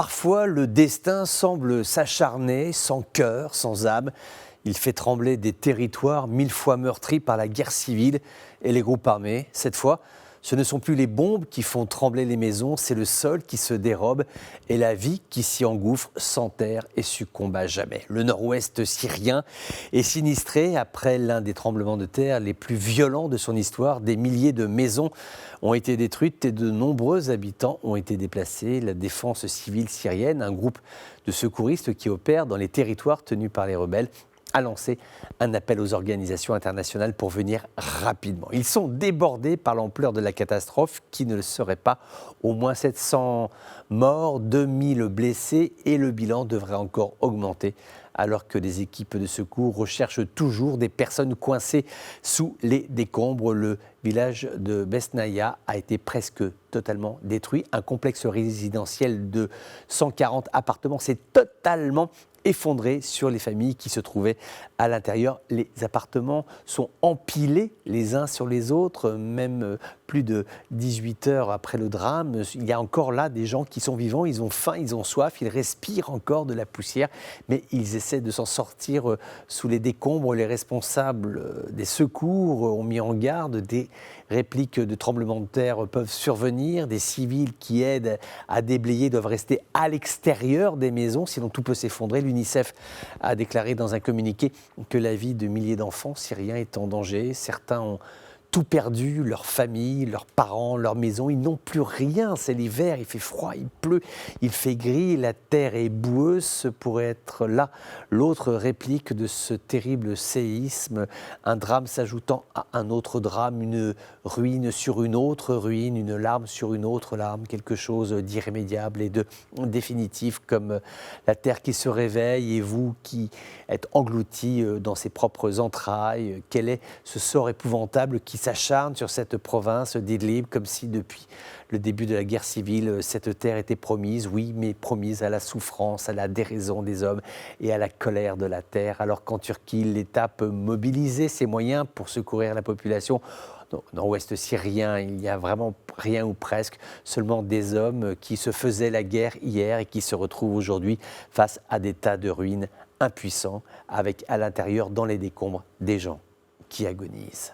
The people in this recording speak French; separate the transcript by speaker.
Speaker 1: Parfois, le destin semble s'acharner, sans cœur, sans âme. Il fait trembler des territoires 1000 fois meurtris par la guerre civile et les groupes armés. Cette fois, ce ne sont plus les bombes qui font trembler les maisons, c'est le sol qui se dérobe et la vie qui s'y engouffre, s'enterre et succombe à jamais. Le nord-ouest syrien est sinistré après l'un des tremblements de terre les plus violents de son histoire. Des milliers de maisons ont été détruites et de nombreux habitants ont été déplacés. La défense civile syrienne, un groupe de secouristes qui opère dans les territoires tenus par les rebelles, a lancé un appel aux organisations internationales pour venir rapidement. Ils sont débordés par l'ampleur de la catastrophe qui ne le serait pas. Au moins 700 morts, 2000 blessés et le bilan devrait encore augmenter alors que des équipes de secours recherchent toujours des personnes coincées sous les décombres. Le village de Besnaïa a été presque totalement détruit. Un complexe résidentiel de 140 appartements s'est totalement effondré sur les familles qui se trouvaient à l'intérieur. Les appartements sont empilés les uns sur les autres, même plus de 18 heures après le drame. Il y a encore là des gens qui sont vivants, ils ont faim, ils ont soif, ils respirent encore de la poussière, mais ils essaient de s'en sortir sous les décombres. Les responsables des secours ont mis en garde, des répliques de tremblements de terre peuvent survenir, des civils qui aident à déblayer doivent rester à l'extérieur des maisons, sinon tout peut s'effondrer. L'UNICEF a déclaré dans un communiqué que la vie de milliers d'enfants syriens est en danger. Certains ont tout perdu, leur famille, leurs parents, leur maison. Ils n'ont plus rien. C'est l'hiver, il fait froid, il pleut, il fait gris, la terre est boueuse. Ce pourrait être là l'autre réplique de ce terrible séisme. Un drame s'ajoutant à un autre drame, une ruine sur une autre ruine, une larme sur une autre larme, quelque chose d'irrémédiable et de définitif comme la terre qui se réveille et vous qui êtes engloutis dans ses propres entrailles. Quel est ce sort épouvantable qui s'acharne sur cette province d'Idlib, comme si depuis le début de la guerre civile, cette terre était promise, oui, mais promise à la souffrance, à la déraison des hommes et à la colère de la terre. Alors qu'en Turquie, l'État peut mobiliser ses moyens pour secourir la population, dans le nord-ouest syrien, il n'y a vraiment rien ou presque, seulement des hommes qui se faisaient la guerre hier et qui se retrouvent aujourd'hui face à des tas de ruines impuissants, avec à l'intérieur, dans les décombres, des gens qui agonisent.